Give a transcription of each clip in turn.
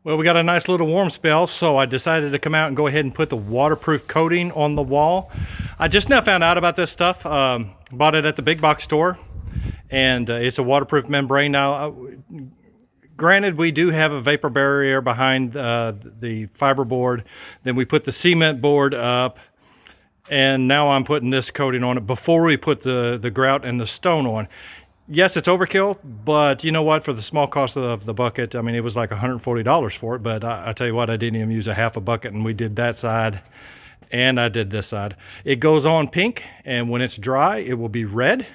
Well, we got a nice little warm spell, so I decided to come out and go ahead and put the waterproof coating on the wall. I just now found out about this stuff. Bought it at the big box store, and it's a waterproof membrane. Now, granted, we do have a vapor barrier behind the fiberboard. Then we put the cement board up, and now I'm putting this coating on it before we put the grout and the stone on. Yes, it's overkill, but you know what? For the small cost of the bucket, I mean, it was like $140 for it, but I tell you what, I didn't even use a half a bucket, and we did that side, and I did this side. It goes on pink, and when it's dry, it will be red,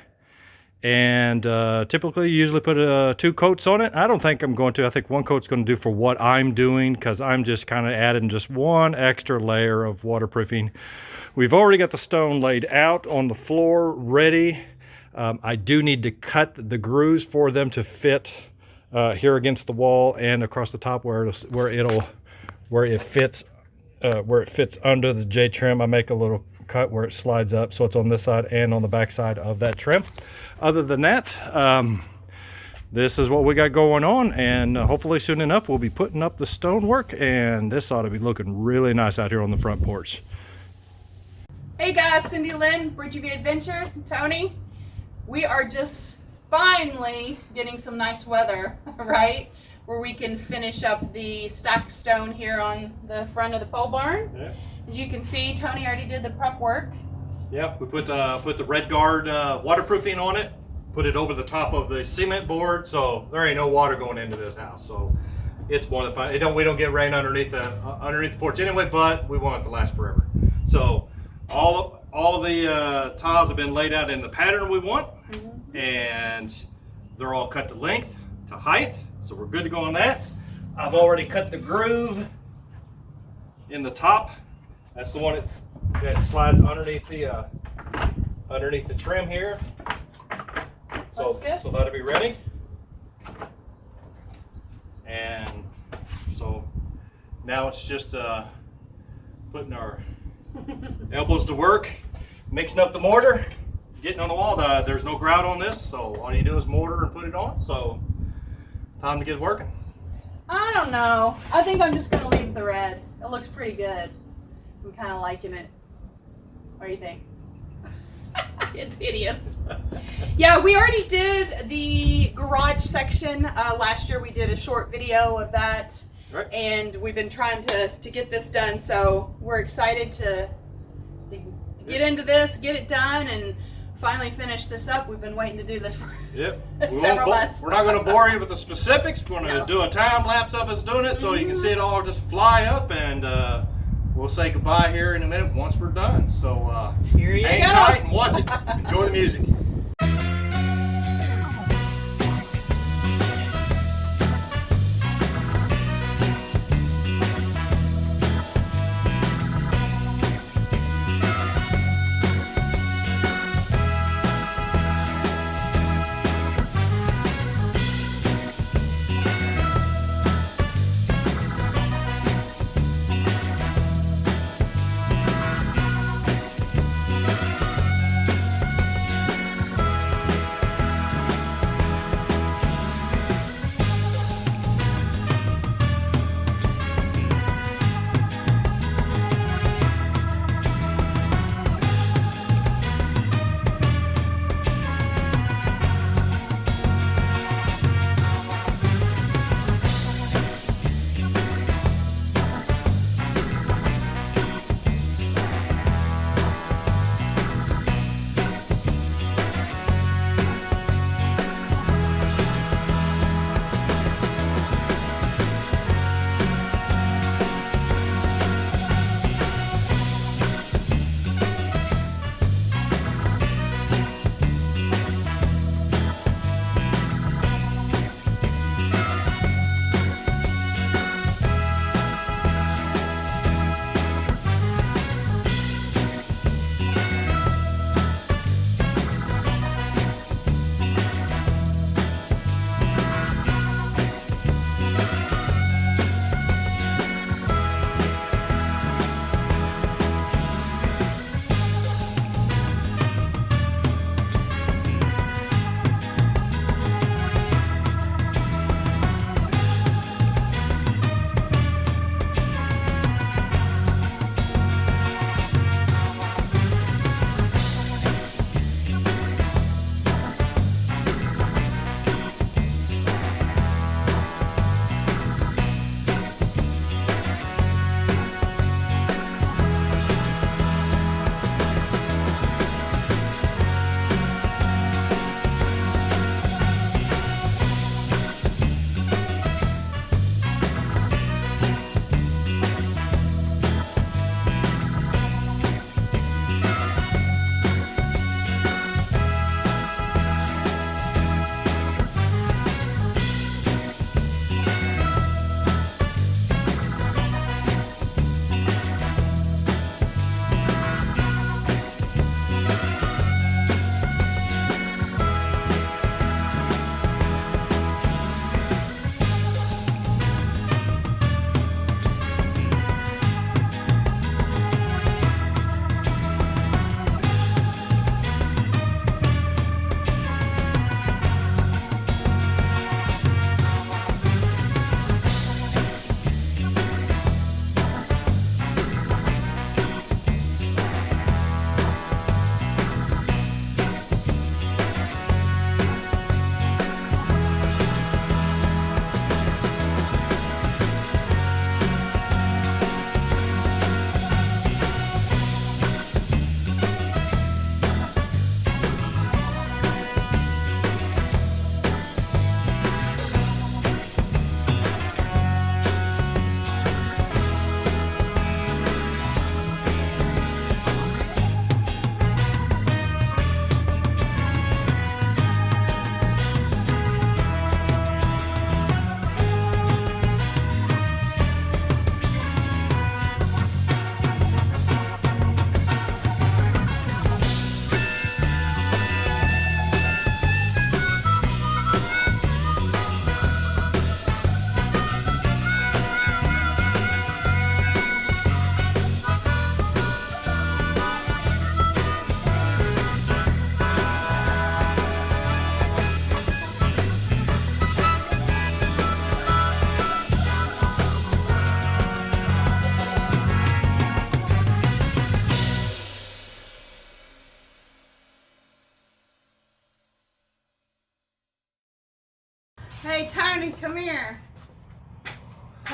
and typically, you usually put 2 coats on it. I don't think I'm going to. I think 1 coat's going to do for what I'm doing, because I'm just kind of adding just 1 extra layer of waterproofing. We've already got the stone laid out on the floor, ready. I do need to cut the grooves for them to fit here against the wall and across the top where it fits under the J trim. I make a little cut where it slides up, so it's on this side and on the back side of that trim. Other than that, this is what we got going on, and hopefully soon enough we'll be putting up the stonework, and this ought to be looking really nice out here on the front porch. Hey guys, Cindy Lynn, BridgeviewAdventures, Tony. We are just finally getting some nice weather, right? Where we can finish up the stacked stone here on the front of the pole barn. Yeah. As you can see, Tony already did the prep work. Yeah, we put the red guard waterproofing on it, put it over the top of the cement board, so there ain't no water going into this house. So it's more than fine. We don't get rain underneath the porch anyway, but we want it to last forever. So all the tiles have been laid out in the pattern we want, and they're all cut to length, to height, so we're good to go on that. I've already cut the groove in the top. That's the one that slides underneath the trim here. So that'll be ready. And so now it's just putting our elbows to work, mixing up the mortar, getting on the wall. There's no grout on this, so all you do is mortar and put it on. So time to get working. I don't know. I think I'm just going to leave the red. It looks pretty good. I'm kind of liking it. What do you think? It's hideous. Yeah, we already did the garage section last year. We did a short video of that. Right. And we've been trying to get this done, so we're excited to get into this, get it done, and finally finish this up. We've been waiting to do this for several months. We're not going to bore you with the specifics. We're going to do a time lapse of us doing it so you can see it all just fly up, and we'll say goodbye here in a minute once we're done. So here you hang go. tight and watch it. Enjoy the music.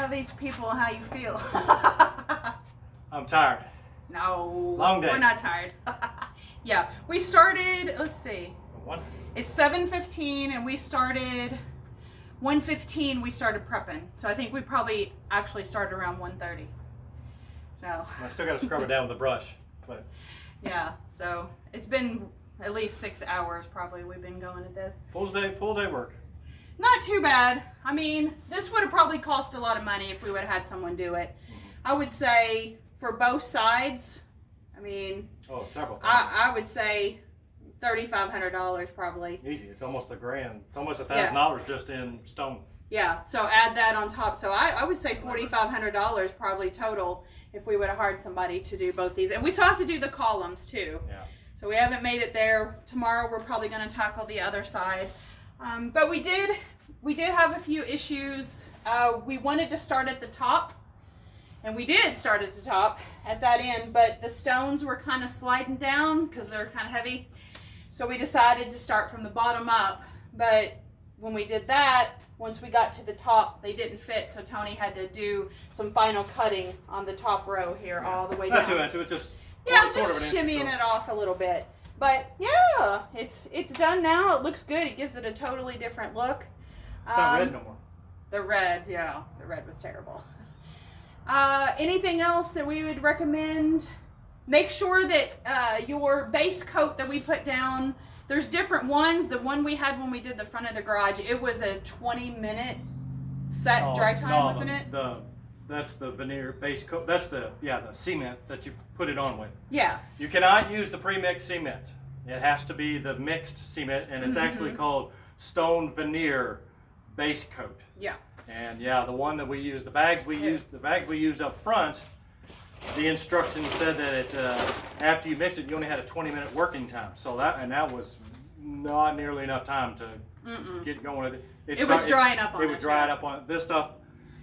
tell these people how you feel. I'm tired. No. Long day. We're not tired. Yeah, we started, let's see. What? It's 7:15 and we started 1:15 we started prepping. So I think we probably actually started around 1:30. So I still got to scrub it down with a brush. But yeah, so it's been at least 6 hours probably we've been going at this. full day work. Not too bad. I mean, this would have probably cost a lot of money if we would have had someone do it. I would say for both sides, I mean, several. I would say $3,500 probably. Easy. It's almost $1,000. It's almost $1,000 just in stone. Yeah, so add that on top. So I would say $4,500 probably total if we would have hired somebody to do both these. And we still have to do the columns too. Yeah. So we haven't made it there. Tomorrow we're probably going to tackle the other side. But we did have a few issues. We wanted to start at the top. And we did start at the top at that end. But the stones were kind of sliding down because they're kind of heavy. So we decided to start from the bottom up. But when we did that, once we got to the top, they didn't fit, so Tony had to do some final cutting on the top row here all the way down. Not too much, it was just shimmying it off a little bit. But yeah, it's done now. It looks good. It gives it a totally different look. It's not red no more. The red was terrible. Anything else that we would recommend? Make sure that your base coat that we put down, there's different ones. The one we had when we did the front of the garage, it was a 20-minute set dry time, wasn't it? That's the veneer base coat. That's the cement that you put it on with. Yeah. You cannot use the pre-mixed cement. It has to be the mixed cement, and it's actually called stone veneer base coat. Yeah. And yeah, the one that we used, the bags we used up front, the instructions said that it after you mix it, you only had a 20-minute working time. So that was not nearly enough time to get going with it. It was drying up on it. It would dry up on it. This stuff.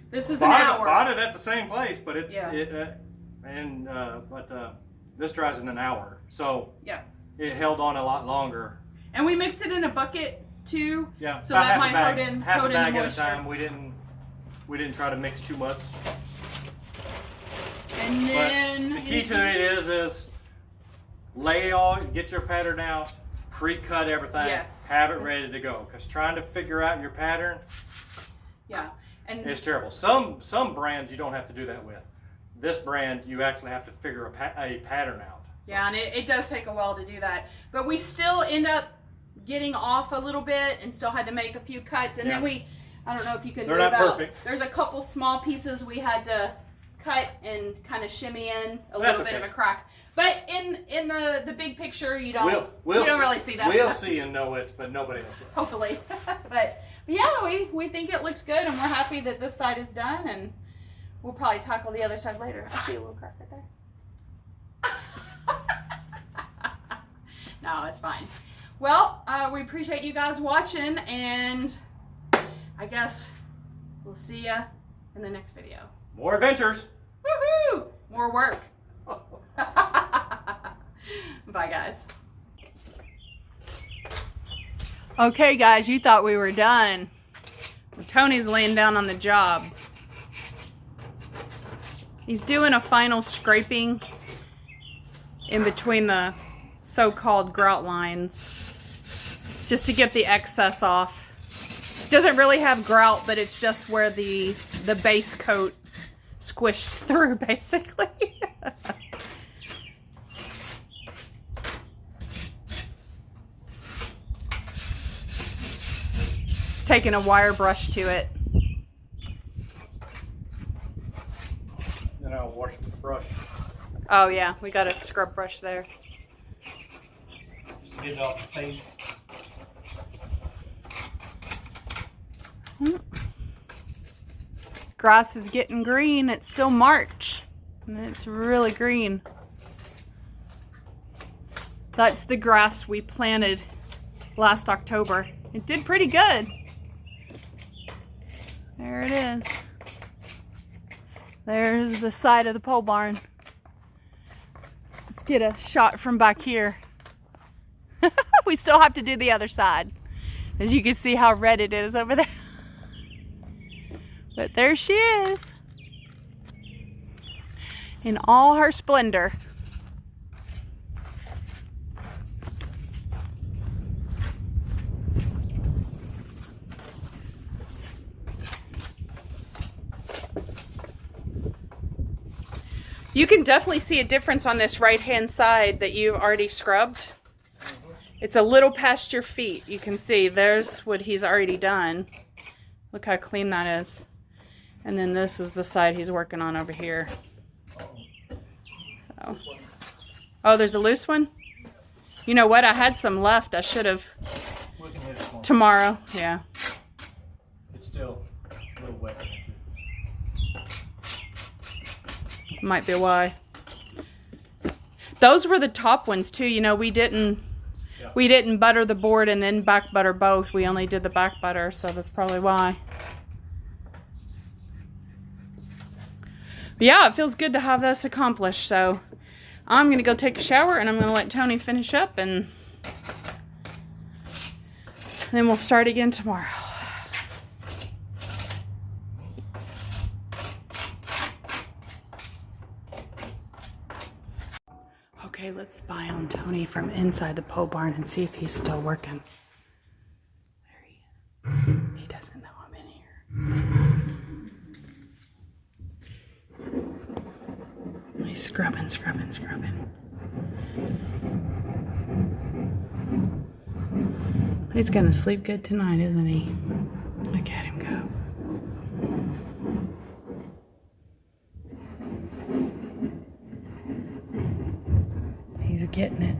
This is an hour. Bought it at the same place, but it's Yeah. this dries in an hour. So Yeah. it held on a lot longer. And we mixed it in a bucket too. Yeah. So that might hold in half a the bag at a moisture. time. We didn't try to mix too much. And then But the key to it is get your pattern out, pre-cut everything, Yes. have it ready to go. Because trying to figure out your pattern and is terrible. Some brands you don't have to do that with. This brand you actually have to figure a pattern out. Yeah, and it does take a while to do that. But we still end up getting off a little bit and still had to make a few cuts. And then I don't know if you can They're move not out. perfect. There's a couple small pieces we had to cut and kind of shimmy in a little bit of a crack. But in the big picture, you don't really see that. We'll see and know it, but nobody else will. Hopefully. But yeah, we think it looks good, and we're happy that this side is done, and we'll probably tackle the other side later. I see a little crack right there. No, it's fine. Well, we appreciate you guys watching, and I guess we'll see you in the next video. More adventures. Woohoo! More work. Bye, guys. Okay, guys, you thought we were done. Tony's laying down on the job. He's doing a final scraping in between the so-called grout lines just to get the excess off. Doesn't really have grout, but it's just where the base coat squished through, basically. Taking a wire brush to it. Then I'll wash it with a brush. Oh yeah, we got a scrub brush there. Just get it off the face. Grass is getting green. It's still March, and it's really green. That's the grass we planted last October. It did pretty good. There it is. There's the side of the pole barn. Let's get a shot from back here. We still have to do the other side. As you can see how red it is over there. But there she is. In all her splendor. You can definitely see a difference on this right-hand side that you've already scrubbed. It's a little past your feet. You can see there's what he's already done. Look how clean that is. And then this is the side he's working on over here. So, oh, there's a loose one? You know what? I had some left. I should have. Tomorrow, yeah. It's still a little wet. Might be why. Those were the top ones too. You know, we didn't butter the board and then back butter both. We only did the back butter, so that's probably why. But yeah, it feels good to have this accomplished. So I'm gonna go take a shower and I'm gonna let Tony finish up, and then we'll start again tomorrow. Okay, let's spy on Tony from inside the pole barn and see if he's still working. There he is. He doesn't know I'm in here. He's scrubbing. He's gonna sleep good tonight, isn't he? Look at him go. He's getting it.